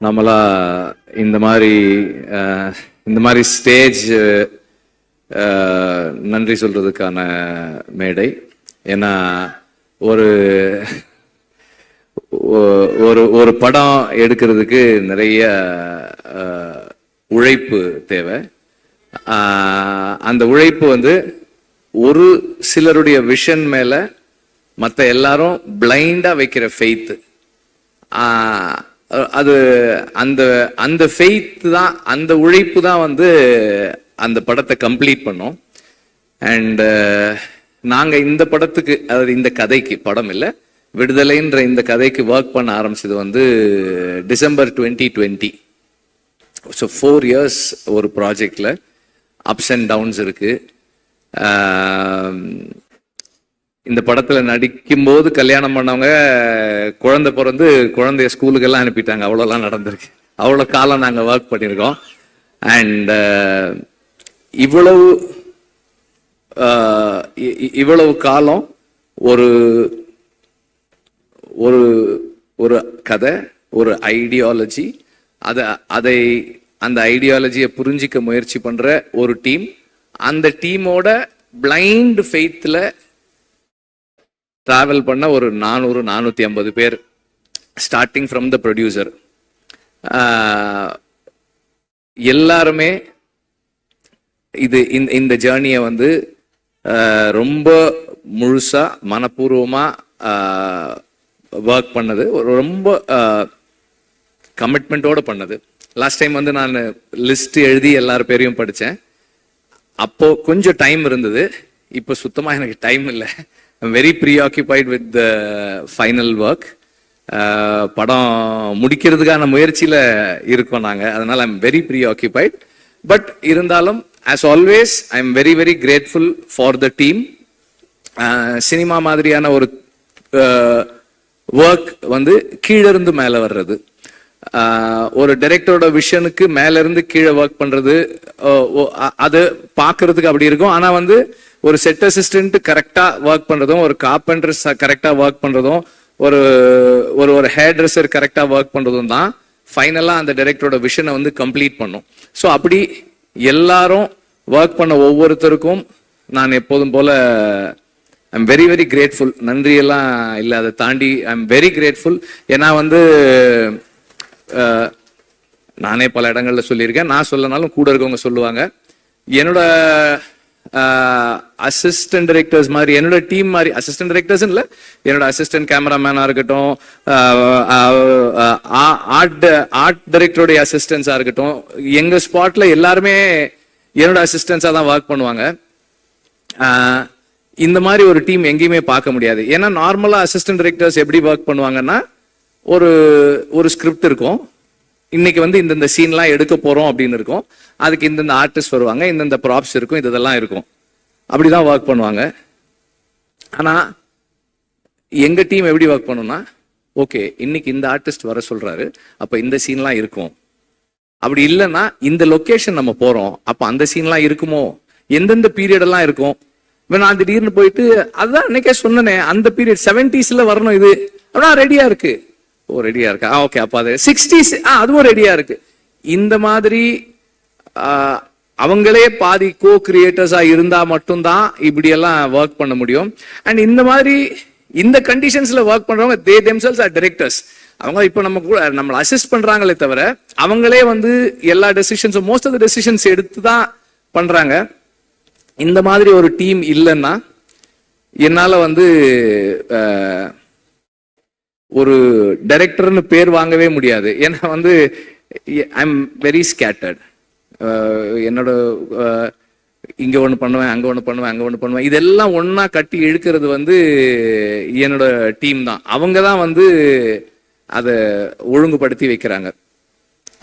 நம்மளா இந்த மாதிரி ஸ்டேஜ் நன்றி சொல்றதுக்கான மேடை. ஏன்னா ஒரு ஒரு படம் எடுக்கிறதுக்கு நிறைய உழைப்பு தேவை. அந்த உழைப்பு வந்து ஒரு சிலருடைய விஷன் மேல மற்ற எல்லாரும் பிளைண்டா வைக்கிற ஃபெய்த், அது அந்த அந்த ஃபெய்த் தான், அந்த உழைப்பு தான் வந்து அந்த படத்தை கம்ப்ளீட் பண்ணோம். அண்ட் நாங்க இந்த படத்துக்கு, அதாவது இந்த கதைக்கு, படம் இல்லை, விடுதலைன்ற இந்த கதைக்கு ஒர்க் பண்ண ஆரம்பிச்சது வந்து டிசம்பர் 2020. ஸோ 4 years ஒரு ப்ராஜெக்ட்ல அப்ஸ் அண்ட் டவுன்ஸ் இருக்கு. இந்த படத்துல நடிக்கும்போது கல்யாணம் பண்ணவங்க குழந்தை பிறந்து குழந்தைய ஸ்கூலுக்கெல்லாம் அனுப்பிட்டாங்க. அவ்வளோலாம் நடந்திருக்கு. அவ்வளோ காலம் நாங்கள் ஒர்க் பண்ணியிருக்கோம். அண்ட் இவ்வளவு காலம் ஒரு ஒரு ஒரு கதை, ஒரு ஐடியாலஜி, அந்த ஐடியாலஜியை புரிஞ்சிக்க முயற்சி பண்ற ஒரு டீம், அந்த டீமோட பிளைண்ட் ஃபெய்த்ல டிராவல் பண்ண ஒரு 400-450 பேர், ஸ்டார்டிங் ஃப்ரம் த ப்ரொடியூசர். எல்லாருமே இந்த ஜேர்னியை வந்து ரொம்ப முழுசா மனப்பூர்வமா ஒர்க் பண்ணது, ரொம்ப கமிட்மெண்டோட பண்ணது. லாஸ்ட் டைம் வந்து நான் லிஸ்ட் எழுதி எல்லார் பேரையும் படித்தேன். அப்போ கொஞ்சம் டைம் இருந்தது, இப்போ சுத்தமா எனக்கு டைம் இல்லை. I'm very preoccupied with the final work. படம் முடிக்கிறதுக்கான முயற்சியில இருக்கோம் நாங்க, அதனால ஐம் வெரி ப்ரீஆக்கியூபைட். பட் இருந்தாலும் as always I am very very grateful for the team. Cinema மாதிரியான ஒரு ஒர்க் வந்து கீழே இருந்து மேலே வர்றது, ஒரு டைரக்டரோட விஷனுக்கு மேல இருந்து கீழே ஒர்க் பண்றது, அது பார்க்கறதுக்கு அப்படி இருக்கும். ஆனா வந்து ஒரு செட் அசிஸ்டன்ட் கரெக்டா ஒர்க் பண்றதும், ஒரு கார்பெண்டர் கரெக்டா ஒர்க் பண்றதும், ஒரு ஒரு ஹேர் ட்ரெஸ்ஸர் கரெக்டா ஒர்க் பண்றதும் தான் ஃபைனலா அந்த டைரக்டரோட விஷனை வந்து கம்ப்ளீட் பண்ணும். ஸோ அப்படி எல்லாரும் ஒர்க் பண்ண ஒவ்வொருத்தருக்கும் நான் எப்போதும் போல ஐ எம் வெரி வெரி கிரேட்ஃபுல். நன்றி எல்லாம் இல்லை, அதை தாண்டி ஐ எம் வெரி கிரேட்ஃபுல். ஏன்னா வந்து நானே பல இடங்கள்ல சொல்லியிருக்கேன், நான் சொல்லனாலும் கூட இருக்கவங்க சொல்லுவாங்க, என்னோட அசிஸ்டன்ட் டைரக்டர்ஸ் மாதிரி, என்னோட டீம் மாதிரி, அசிஸ்டன்ட் டைரக்டர்ஸ் இல்லை, என்னோட அசிஸ்டன்ட் கேமராமேனா இருக்கட்டும், ஆர்ட் டைரக்டருடைய அசிஸ்டன்ஸா இருக்கட்டும், எங்க ஸ்பாட்ல எல்லாருமே என்னோட அசிஸ்டன்ஸா தான் ஒர்க் பண்ணுவாங்க. இந்த மாதிரி ஒரு டீம் எங்கேயுமே பார்க்க முடியாது. ஏன்னா நார்மலா அசிஸ்டன்ட் டைரக்டர்ஸ் எப்படி ஒர்க் பண்ணுவாங்கன்னா, ஒரு ஸ்கிரிப்ட் இருக்கும், இன்னைக்கு வந்து இந்த சீன்லாம் எடுக்க போறோம் அப்படின்னு இருக்கும், அதுக்கு இந்தந்த ஆர்டிஸ்ட் வருவாங்க, இந்தந்த ப்ராப்ஸ் இருக்கும், இதெல்லாம் இருக்கும், அப்படிதான் ஒர்க் பண்ணுவாங்க. ஆனா எங்க டீம் எப்படி ஒர்க் பண்ணும்னா, ஓகே இன்னைக்கு இந்த ஆர்டிஸ்ட் வர சொல்றாரு, அப்ப இந்த சீன்லாம் இருக்கும், அப்படி இல்லைன்னா இந்த லொகேஷன் நம்ம போறோம், அப்ப அந்த சீன்லாம் இருக்குமோ, எந்தெந்த பீரியட் எல்லாம் இருக்கும். நான் திடீர்னு போயிட்டு அதுதான் அன்னைக்கே சொன்னனே, அந்த பீரியட் 70s வரணும், இது அப்படின்னா ரெடியா இருக்கு, ஓ ரெடியா இருக்கா, ஓகே அப்ப அது 60s அதுவும் ரெடியா இருக்கு. இந்த மாதிரி அவங்களே பாதி கோ கிரியேட்டர்ஸா இருந்தா மட்டும்தான் இப்படி எல்லாம் ஒர்க் பண்ண முடியும். அண்ட் இந்த மாதிரி இந்த கண்டிஷன்ஸ்ல ஒர்க் பண்றவங்க தே themselves are directors. அவங்க இப்ப நம்மளை அசிஸ்ட் பண்றாங்களே தவிர அவங்களே வந்து எல்லா டெசிஷன்ஸும், மோஸ்ட் ஆஃப் த டெசிஷன்ஸ் எடுத்து தான் பண்றாங்க. இந்த மாதிரி ஒரு டீம் இல்லைன்னா என்னால வந்து ஒரு டைரக்டர்னு பேர் வாங்கவே முடியாது. ஏன்னா வந்து ஐ எம் வெரி ஸ்கேட்டர்ட். என்னோட இங்க ஒண்ணு பண்ணுவேன், அங்க ஒண்ணு பண்ணுவேன், அங்க ஒண்ணு பண்ணுவேன், இதெல்லாம் ஒன்னா கட்டி இழுக்கிறது வந்து என்னோட டீம் தான். அவங்க தான் வந்து அதை ஒழுங்குபடுத்தி வைக்கிறாங்க.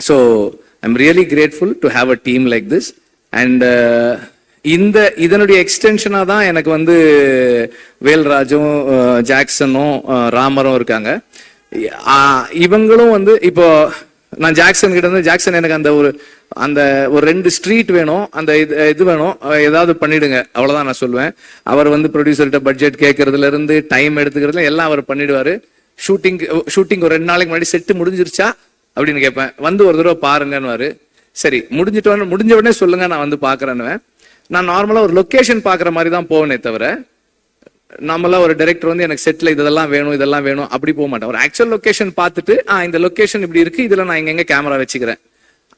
So I am really grateful to have a team like this. And இதனுடைய எக்ஸ்டென்ஷனா தான் எனக்கு வந்து வேல்ராஜும் ஜாக்சனும் ராமரும் இருக்காங்க. இவங்களும் வந்து இப்போ நான் ஜாக்சன் கிட்ட இருந்து, ஜாக்சன் எனக்கு அந்த ஒரு 2 ஸ்ட்ரீட் வேணும், அந்த இது வேணும், ஏதாவது பண்ணிடுங்க, அவ்வளவுதான் நான் சொல்லுவேன். அவர் வந்து ப்ரொடியூசர்கிட்ட பட்ஜெட் கேட்கறதுல இருந்து டைம் எடுத்துக்கிறதுல எல்லாம் அவர் பண்ணிடுவாரு. ஷூட்டிங் ஒரு 2 நாளைக்கு முன்னாடி செட்டு முடிஞ்சிருச்சா, அப்படின்னு கேட்பேன். வந்து ஒரு தடவை பாருங்கன்னு. சரி முடிஞ்ச உடனே சொல்லுங்க, நான் வந்து பாக்குறேன்னு. நான் நார்மலா ஒரு லொகேஷன் பாக்குற மாதிரி தான் போவேனே தவிர, நம்மளா ஒரு டைரக்டர் வந்து எனக்கு செட்ல இதெல்லாம் வேணும் அப்படி போக மாட்டேன். ஒரு ஆக்சுவல் லொகேஷன் பார்த்துட்டு இந்த லொகேஷன் இப்படி இருக்கு, இதுல நான் எங்க கேமரா வச்சுக்கிறேன்.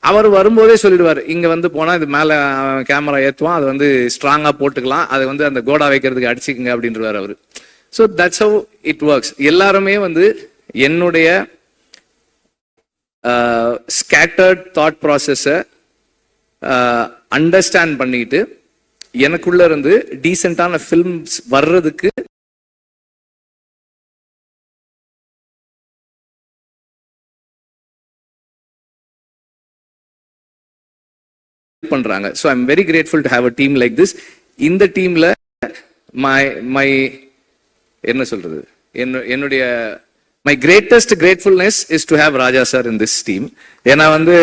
அவர் வரும்போதே சொல்லிடுவார், இங்க வந்து போனா இது மேல கேமரா ஏத்துவான், அது வந்து ஸ்ட்ராங்கா போட்டுக்கலாம், அது வந்து அந்த கோடா வைக்கிறதுக்கு அடிச்சுக்குங்க அப்படின்றவார் அவரு. So that's how it works. எல்லாருமே வந்து என்னுடைய ஸ்கேட்டர்ட் தாட் ப்ராசஸை அண்டர்ஸ்டாண்ட் பண்ணிட்டு எனக்குள்ள இருந்து டீசென்டான ஃபிலிம்ஸ் வர்றதுக்கு பண்றாங்க. So I'm very grateful to have a team like this. இந்த டீம்ல மை என்ன சொல்றது, என்னுடைய my greatest gratefulness is to have Raja sir in this team. ஏன்னா வந்து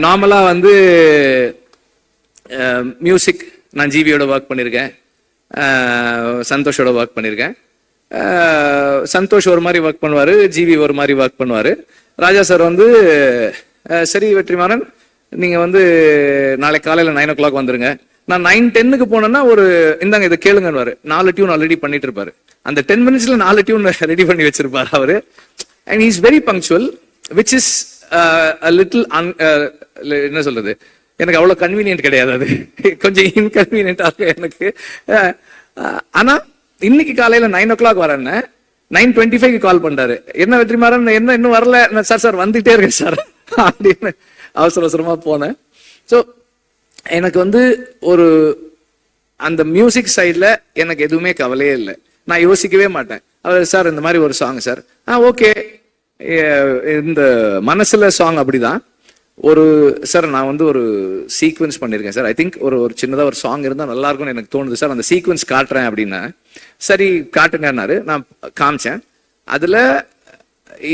நார்மலா வந்து மியூசிக் நான் ஜிவியோட ஒர்க் பண்ணியிருக்கேன், சந்தோஷோட ஒர்க் பண்ணியிருக்கேன். சந்தோஷ் ஒரு மாதிரி ஒர்க் பண்ணுவாரு, ஜிவி ஒரு மாதிரி ஒர்க் பண்ணுவாரு. ராஜா சார் வந்து சரி வெற்றிமாறன், நீங்க வந்து நாளை காலையில 9 o'clock வந்துருங்க. நான் 9:10 போனேன்னா ஒரு இந்தாங்க இதை கேளுங்கன்னு 4 டியூன் ஆல்ரெடி பண்ணிட்டு இருப்பாரு. அந்த 10 minutesல 4 டியூன் ரெடி பண்ணி வச்சிருப்பாரு அவரு. And he is very punctual, which is little என்ன சொல்றது, எனக்கு அவ்வளவு கன்வீனியன்ட் கிடையாது, அது கொஞ்சம் இன்கன்வீனியன்டா இருக்கு எனக்கு. ஆனா இன்னைக்கு காலையில 9 o'clock வரேன்னு 9:25 கால் பண்றாரு. என்ன வெற்றிமாறன், என்ன இன்னும் வரல? சார் வந்துட்டே இருக்கேன் சார் அப்படின்னு அவசரமா போனேன். ஸோ எனக்கு வந்து ஒரு அந்த மியூசிக் சைட்ல எனக்கு எதுவுமே கவலையே இல்லை. நான் யோசிக்கவே மாட்டேன். அவர் சார் இந்த மாதிரி ஒரு சாங் சார், ஓகே, இந்த மனசுல சாங் அப்படிதான். ஒரு சார் நான் வந்து ஒரு சீக்வன்ஸ் பண்ணிருக்கேன் சார், ஐ திங்க் ஒரு சின்னதா ஒரு சாங் இருந்தா நல்லா இருக்கும்னு எனக்கு தோணுது சார், அந்த சீக்வன்ஸ் காட்டுறேன் அப்படின்னா. சரி காட்டுங்கன்னாரு. நான் காமிச்சேன். அதுல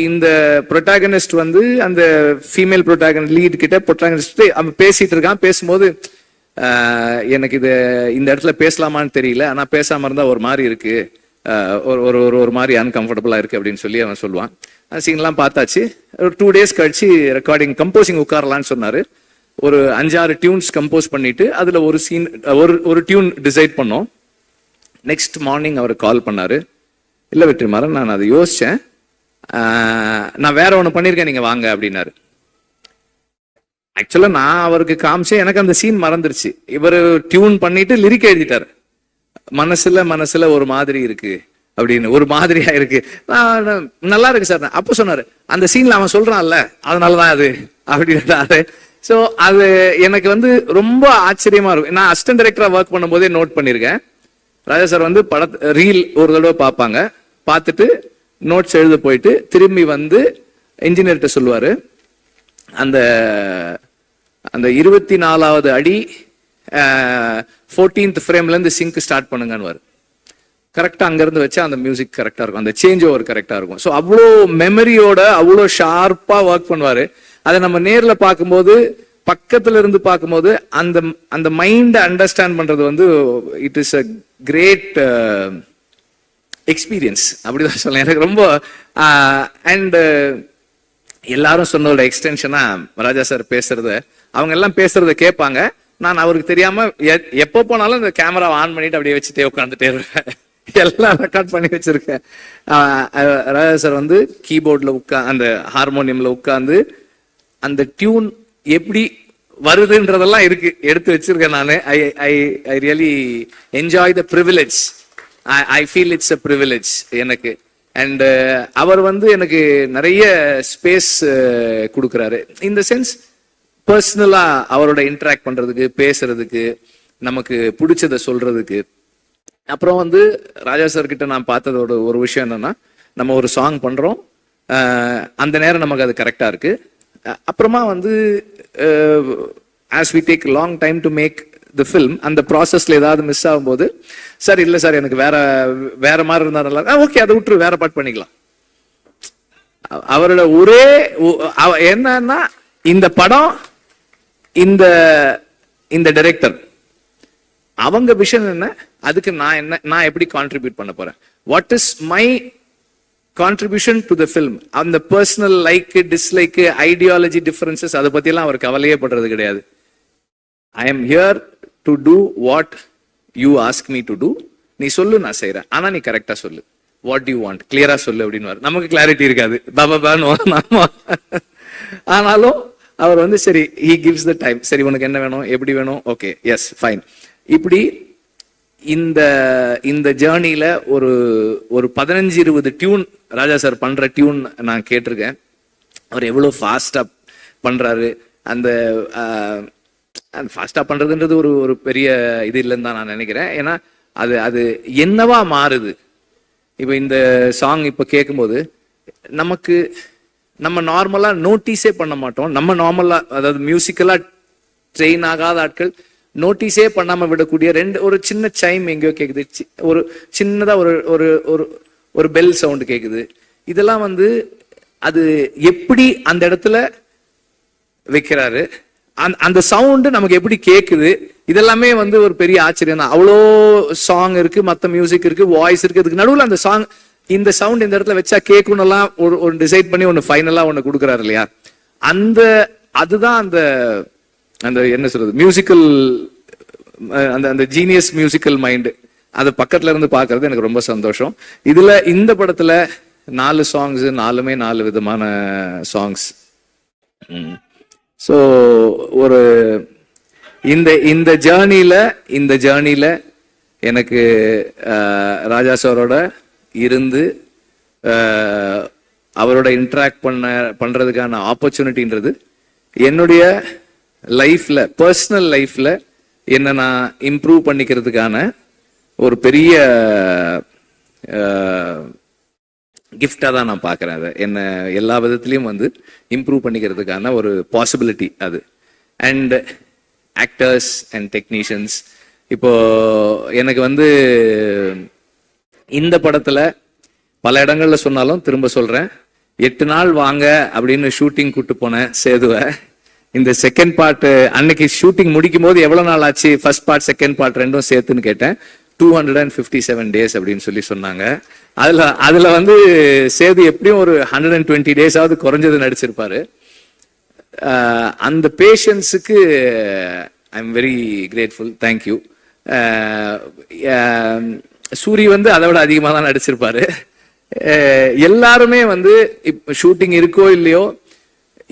இந்த ப்ரொட்டாகனிஸ்ட் வந்து அந்த ஃபீமேல் ப்ரொட்டாகனிஸ்ட் லீட் கிட்ட ப்ரொட்டாகனிஸ்ட் அவன் பேசிட்டு இருக்கான். பேசும்போது எனக்கு இந்த இடத்துல பேசலாமான்னு தெரியல, ஆனா பேசாம இருந்தா ஒரு மாதிரி இருக்கு, ஒரு மாதிரி அன்கம்ஃபர்டபுளா இருக்கு அப்படின்னு சொல்லி அவன் சொல்லுவான். அந்த சீன்லாம் பார்த்தாச்சு. ஒரு 2 days கழிச்சு ரெக்கார்டிங் கம்போசிங் உட்காரலான்னு சொன்னாரு. ஒரு 5-6 டியூன்ஸ் கம்போஸ் பண்ணிட்டு அதுல ஒரு சீன் ஒரு டியூன் டிசைட் பண்ணோம். நெக்ஸ்ட் மார்னிங் அவர் கால் பண்ணாரு. இல்ல வெற்றிமாறன், நான் அதை யோசிச்சேன், நான் வேற ஒண்ணு பண்ணிருக்கேன், நீங்க வாங்க அப்படின்னாரு. ஆக்சுவலா நான் அவருக்கு காமிச்சேன், எனக்கு அந்த சீன் மறந்துருச்சு. இவர் டியூன் பண்ணிட்டு லிரிக் எழுதிட்டாரு. மனசுல ஒரு மாதிரி இருக்கு அப்படின்னு, ஒரு மாதிரியா இருக்கு, நல்லா இருக்கு சார். அப்ப சொன்னாரு, அந்த சீன்ல அவன் சொல்றான்ல அதனாலதான் அது அப்படின்றாரு. சோ அது எனக்கு வந்து ரொம்ப ஆச்சரியமா இருக்கும். நான் அசிஸ்டன்ட் டைரக்டரா ஒர்க் பண்ணும் போதே நோட் பண்ணிருக்கேன். ராஜா சார் வந்து ரீல் ஒரு தடவை பார்ப்பாங்க, பார்த்துட்டு நோட்ஸ் எழுத போயிட்டு திரும்பி வந்து இன்ஜினியர்கிட்ட சொல்லுவாரு, அந்த 24வது அடி 14th ஃப்ரேம்ல இருந்து சிங்க் ஸ்டார்ட் பண்ணுங்கன்னு. கரெக்டா அங்க இருந்து வச்சா அந்த மியூசிக் கரெக்டா இருக்கும், அந்த சேஞ்ச் ஓவர் கரெக்டா இருக்கும். ஸோ அவ்வளோ மெமரியோட அவ்வளோ ஷார்ப்பா ஒர்க் பண்ணுவாரு. அதை நம்ம நேர்ல பார்க்கும்போது, பக்கத்துல இருந்து பார்க்கும்போது அந்த மைண்டை அண்டர்ஸ்டாண்ட் பண்றது வந்து it is a great experience அப்படிதான் சொல்லலாம். எனக்கு ரொம்ப அண்ட் எல்லாரும் சொன்னதோட எக்ஸ்டென்ஷனா ராஜா சார் பேசுறத, அவங்க எல்லாம் பேசுறத கேட்பாங்க. நான் அவருக்கு தெரியாம எப்போ போனாலும் இந்த கேமரா ஆன் பண்ணிட்டு அப்படியே வச்சுட்டே உட்காந்துட்டே இருப்பேன். எல்லாம் ரெக்கார்ட் பண்ணி வச்சிருக்கேன். ராஜா சார் வந்து கீபோர்ட்ல அந்த ஹார்மோனியம்ல உட்கார்ந்து அந்த டியூன் எப்படி வருதுன்றதெல்லாம் இருக்கு, எடுத்து வச்சிருக்கேன் நானு. I really enjoy the privilege. I feel it's a privilege எனக்கு. அண்ட் அவர் வந்து எனக்கு நிறைய ஸ்பேஸ் கொடுக்குறாரு. இந்த சென்ஸ் பர்சனலா அவரோட இன்டராக்ட் பண்றதுக்கு, பேசுறதுக்கு, நமக்கு பிடிச்சதை சொல்றதுக்கு. அப்புறம் வந்து ராஜா சார் கிட்ட நான் பார்த்ததோட ஒரு விஷயம் என்னன்னா, நம்ம ஒரு சாங் பண்றோம், அந்த நேரம் நமக்கு அது கரெக்டா இருக்கு. அப்புறமா வந்து as we take long time to make the film, அந்த ப்ராசஸ்ல ஏதாவது மிஸ் ஆகும்போது, சார் இல்ல சார் எனக்கு வேற மாதிரி இருந்தா நல்லா, ஓகே அதை விட்டுரு, வேற பாட்டு பண்ணிக்கலாம். அவரோட ஒரே என்னன்னா, இந்த படம், இந்த டைரக்டர் அவங்க விஷன் என்ன, அதுக்கு நான் எப்படி கான்ட்ரிபியூட் பண்ண போறேன், what is my contribution to the film. அந்த personal like dislike ideology differences அதை பத்தியெல்லாம் அவர் கவலையே படுறது கிடையாது. I am here to do what you ask me to do. நீ சொல்லு, நான் செய்யறேன், ஆனா நீ கரெக்டா சொல்லு. வாட் யூ வாண்ட் கிளியரா சொல்லு அப்படின்னு. நமக்கு கிளாரிட்டி இருக்காது, ஆனாலும் அவர் வந்து சரி, he gives the time. சரி, உனக்கு என்ன வேணும், எப்படி வேணும், ஓகே, எஸ், ஃபைன். இப்படி இந்த ஜேர்னில ஒரு 15-20 டியூன் ராஜா சார் பண்ற டியூன் நான் கேட்டிருக்கேன். அவர் எவ்வளவு ஃபாஸ்டா பண்றாரு. அந்த ஃபாஸ்டா பண்றதுன்றது ஒரு பெரிய இது இல்லைன்னு தான் நான் நினைக்கிறேன். ஏன்னா அது என்னவா மாறுது. இப்ப இந்த சாங் இப்ப கேட்கும்போது நம்ம நார்மலா நோட்டீஸே பண்ண மாட்டோம். நம்ம நார்மலா, அதாவது மியூசிக்கலா ட்ரெயின் ஆகாத ஆட்கள் நோட்டீஸே பண்ணாம விடக்கூடிய ஒரு சின்ன சைம் எங்கேயோ கேக்குது, ஒரு சின்னதா ஒரு பெல் சவுண்ட் கேக்குது. இதெல்லாம் வந்து அது எப்படி அந்த இடத்துல வைக்கிறாரு, அந்த சவுண்ட் நமக்கு எப்படி கேக்குது, இதெல்லாமே வந்து ஒரு பெரிய ஆச்சரியம் தான். அவ்வளோ சாங் இருக்கு, மத்த மியூசிக் இருக்கு, வாய்ஸ் இருக்கு, அதுக்கு நடுவில் அந்த சாங், இந்த சவுண்ட் இந்த இடத்துல வச்சா கேட்கணும்லாம் ஒரு டிசைட் பண்ணி ஒன்னு ஃபைனலா ஒன்னு கொடுக்குறாரு இல்லையா. அதுதான் அந்த என்ன சொல்றது, மியூசிக்கல், அந்த ஜீனியஸ் மியூசிக்கல் மைண்ட். அது பக்கத்துல இருந்து பாக்குறது எனக்கு ரொம்ப சந்தோஷம். இதுல இந்த படத்துல 4 சாங்ஸ், 4மே 4 விதமான சாங்ஸ். ஸோ ஒரு இந்த ஜேர்னில எனக்கு ராஜா சாரோட இருந்து அவரோட இன்டராக்ட் பண்றதுக்கான ஆப்பர்ச்சுனிட்டின்றது என்னுடைய லைஃப்ல, பர்சனல் லைஃப்ல என்ன நான் இம்ப்ரூவ் பண்ணிக்கிறதுக்கான ஒரு பெரிய கிஃப்டா தான் நான் பாக்குறேன். அதை என்ன எல்லா விதத்திலையும் வந்து இம்ப்ரூவ் பண்ணிக்கிறதுக்கான ஒரு பாசிபிலிட்டி அது. அண்ட் ஆக்டர்ஸ் அண்ட் டெக்னீஷியன்ஸ், இப்போ எனக்கு வந்து இந்த படத்துல பல இடங்கள்ல சொன்னாலும் திரும்ப சொல்றேன், 8 நாள் வாங்க அப்படின்னு ஷூட்டிங் கூட்டு போனேன் சேதுவை. இந்த செகண்ட் பார்ட் அன்னைக்கு ஷூட்டிங் முடிக்கும் போது எவ்வளவு நாள் ஆச்சு, ஃபர்ஸ்ட் பார்ட் செகண்ட் பார்ட் ரெண்டும் சேர்த்துன்னு கேட்டேன். 257 days அப்படின்னு சொல்லி சொன்னாங்க. அதுல வந்து சேது எப்படியும் ஒரு 120 days குறைஞ்சது நடிச்சிருப்பாரு. அந்த பேஷன்ஸுக்கு I am very grateful, thank you. Soori வந்து அதை விட அதிகமாக தான் நடிச்சிருப்பாரு. எல்லாருமே வந்து இப்ப ஷூட்டிங் இருக்கோ இல்லையோ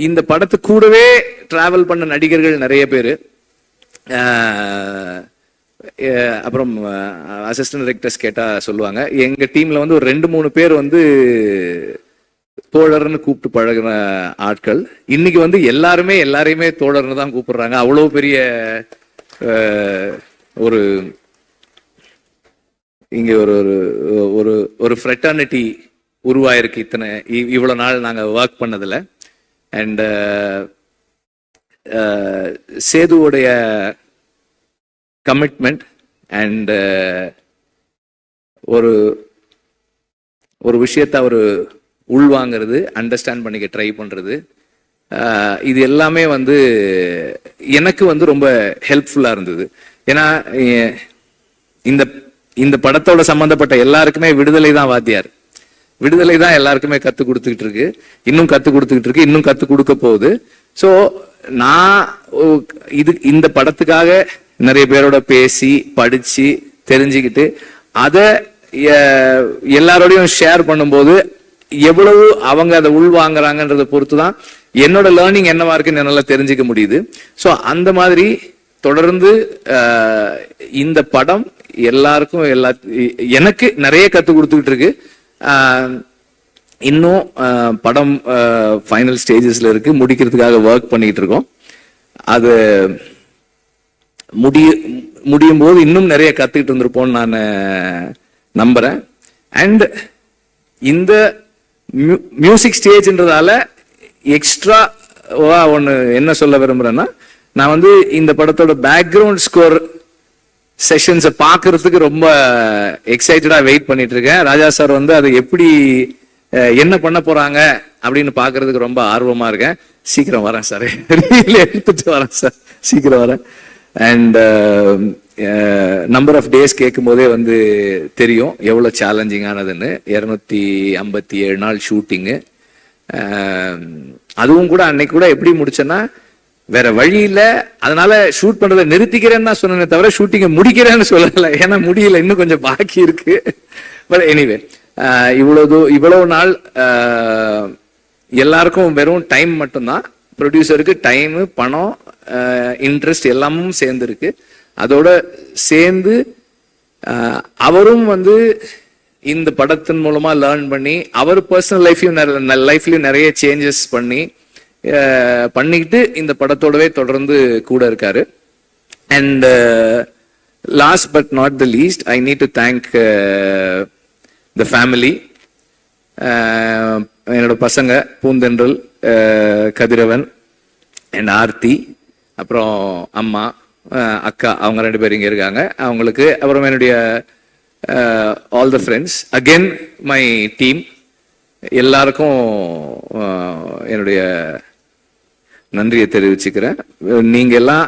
இந்த படத்து கூடவே டிராவல் பண்ண நடிகர்கள் நிறைய பேரு. அப்புறம் அசிஸ்டன்ட் டைரக்டர்ஸ் கேட்டா சொல்லுவாங்க, எங்க டீம்ல வந்து ஒரு 2-3 பேர் வந்து தோழர்னு கூப்பிட்டு பழகின ஆட்கள். இன்னைக்கு வந்து எல்லாரையுமே தோழர்னு தான் கூப்பிடுறாங்க. அவ்வளவு பெரிய ஒரு இங்க ஒரு ஃப்ரெட்டர்னிட்டி உருவாயிருக்கு இவ்வளவு நாள் நாங்க ஒர்க் பண்ணதுல. அண்ட் சேதுவோடைய கமிட்மெண்ட் அண்ட் ஒரு விஷயத்தை அவர் உள்வாங்கிறது, அண்டர்ஸ்டாண்ட் பண்ணிக்க ட்ரை பண்றது, இது எல்லாமே வந்து எனக்கு வந்து ரொம்ப ஹெல்ப்ஃபுல்லா இருந்தது. ஏன்னா இந்த படத்தோட சம்பந்தப்பட்ட எல்லாருக்குமே விடுதலை தான் வாத்தியார். விடுதலை தான் எல்லாருக்குமே கத்து கொடுத்துக்கிட்டு இருக்கு, இன்னும் கத்து கொடுத்துக்கிட்டு இருக்கு, இன்னும் கத்து கொடுக்க போகுது. ஸோ நான் இந்த படத்துக்காக நிறைய பேரோட பேசி படிச்சு தெரிஞ்சுக்கிட்டு அதை எல்லாரோடையும் ஷேர் பண்ணும்போது எவ்வளவு அவங்க அதை உள்வாங்குறாங்கன்றத பொறுத்து தான் என்னோட லேர்னிங் என்னவா இருக்குன்னு என்னால தெரிஞ்சுக்க முடியுது. ஸோ அந்த மாதிரி தொடர்ந்து இந்த படம் எல்லாருக்கும் எனக்கு நிறைய கத்து கொடுத்துக்கிட்டு இருக்கு. இன்னும் படம் ஃபைனல் ஸ்டேஜஸ்ல இருக்கு, முடிக்கிறதுக்காக ஒர்க் பண்ணிட்டு இருக்கோம். அது முடியும் போது இன்னும் நிறைய கத்துக்கிட்டு இருந்திருப்போம்னு நான் நம்புறேன். அண்ட் இந்த மியூசிக் ஸ்டேஜ்ன்றதால எக்ஸ்ட்ரா ஒன்னு என்ன சொல்ல விரும்புறேன்னா, நான் வந்து இந்த படத்தோட பேக்ரவுண்ட் ஸ்கோர் செஷன்ஸை பார்க்கறதுக்கு ரொம்ப எக்ஸைட்டடா வெயிட் பண்ணிட்டு இருக்கேன். ராஜா சார் வந்து அதை எப்படி என்ன பண்ண போறாங்க அப்படின்னு பாக்குறதுக்கு ரொம்ப ஆர்வமா இருக்கேன். சீக்கிரம் வரேன் சார், எடுத்துட்டு வரேன் சார், சீக்கிரம் வரேன். அண்ட் நம்பர் ஆஃப் டேஸ் கேட்கும் போதே வந்து தெரியும் எவ்வளோ சேலஞ்சிங்கானதுன்னு. 257 நாள் ஷூட்டிங்கு. அதுவும் கூட அன்னைக்கு கூட எப்படி முடிச்சேன்னா, வேற வழி இல்லை, அதனால ஷூட் பண்றதை நிறுத்திக்கிறேன்னு தான் சொன்னேனே தவிர ஷூட்டிங்கை முடிக்கிறேன்னு சொல்லலை. ஏன்னா முடியல, இன்னும் கொஞ்சம் பாக்கி இருக்கு. பட் எனிவே, இவ்வளவு நாள் எல்லாருக்கும் வெறும் டைம் மட்டும்தான். ப்ரொடியூசருக்கு டைமு, பணம், இன்ட்ரெஸ்ட் எல்லாமும் சேர்ந்துருக்கு. அதோட சேர்ந்து அவரும் வந்து இந்த படத்தின் மூலமா லேர்ன் பண்ணி அவர் பர்சனல் லைஃப்லயும் நிறைய சேஞ்சஸ் பண்ணிக்கிட்டு இந்த படத்தோடவே தொடர்ந்து கூட இருக்காரு. And last but not the least, I need to thank the family. என்னோட பசங்க பூந்தென்றல், கதிரவன் அண்ட் ஆர்த்தி, அப்புறம் அம்மா, அக்கா, அவங்க 2 பேரும் இங்க இருக்காங்க. அவங்களுக்கு அப்புறம் என்னுடைய all the friends, again my team, எல்லாருக்கும் என்னுடைய நன்றியை தெரிவிச்சுக்கிறேன். நீங்க எல்லாம்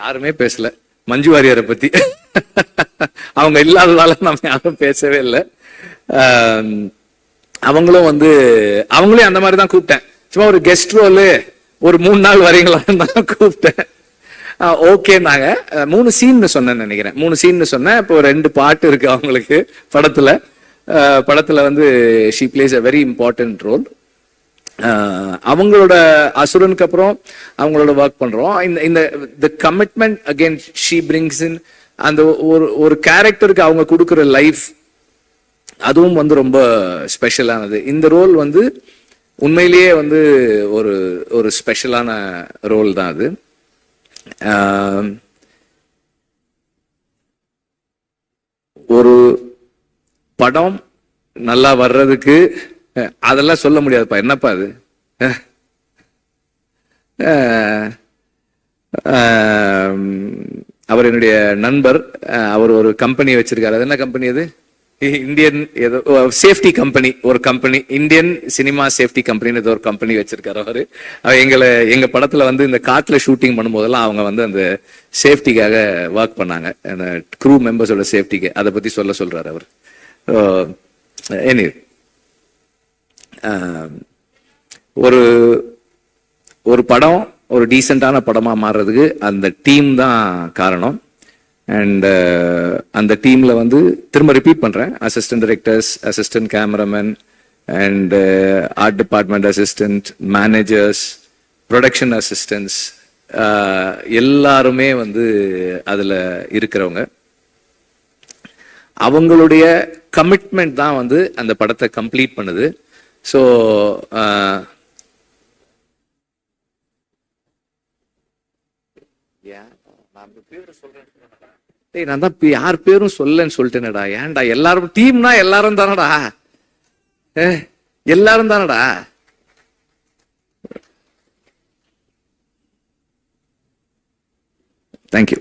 யாருமே பேசல மஞ்சு வாரியரை பத்தி. அவங்க இல்லாததால நம்ம யாரும் பேசவே இல்லை. அவங்களையும் அந்த மாதிரி தான் கூப்பிட்டேன். சும்மா ஒரு கெஸ்ட் ரோலு ஒரு 3 நாள் வரீங்களான்னு தான் கூப்பிட்டேன். ஓகே, நாங்க 3 சீன் சொன்னேன்னு நினைக்கிறேன். 3 சீன் சொன்னேன். இப்போ 2 பாட்டு இருக்கு அவங்களுக்கு படத்துல வந்து she plays a very important role. அவங்களோட அசுரனுக்கு அப்புறம் அவங்களோட ஒர்க் பண்றோம். இந்த commitment again she brings in. அந்த ஒரு கேரக்டருக்கு அவங்க கொடுக்குற லைஃப், அதுவும் வந்து ரொம்ப ஸ்பெஷலானது. இந்த ரோல் வந்து உண்மையிலேயே வந்து ஒரு ஸ்பெஷலான ரோல் தான் அது. ஒரு படம் நல்லா வர்றதுக்கு அதெல்லாம் சொல்ல முடியாதுப்பா. என்னப்பா அது? அவர் என்னுடைய நண்பர். அவர் ஒரு கம்பெனி வச்சிருக்காரு. அது என்ன கம்பெனி அது? இந்தியன் ஏதோ சேஃப்டி கம்பெனி, ஒரு கம்பெனி, இந்தியன் சினிமா சேஃப்டி கம்பெனின்னு ஏதோ ஒரு கம்பெனி வச்சிருக்காரு அவரு. எங்க படத்துல வந்து இந்த காட்டுல ஷூட்டிங் பண்ணும்போதெல்லாம் அவங்க வந்து அந்த சேஃப்டிக்காக ஒர்க் பண்ணாங்க, அந்த க்ரூ மெம்பர்ஸோட சேஃப்டிக்கு. அதை பத்தி சொல்றாரு அவர். ஒரு படம் ஒரு டீசென்டான படமா மாறுறதுக்கு அந்த டீம் தான் காரணம். அண்ட் அந்த டீம்ல வந்து திரும்ப ரிப்பீட் பண்றேன், assistant directors, assistant cameraman and art department assistant, managers, production assistants, எல்லாருமே வந்து அதுல இருக்கிறவங்க. அவங்களுடைய கமிட்மெண்ட் தான் வந்து அந்த படத்தை கம்ப்ளீட் பண்ணுது. ஸோ நான் தான் யார் பேரும் சொல்லன்னு சொல்லிட்டேனடா. ஏன்டா? எல்லாரும் டீம்னா எல்லாரும் தானடா, எல்லாரும் தானடா. தேங்க்யூ.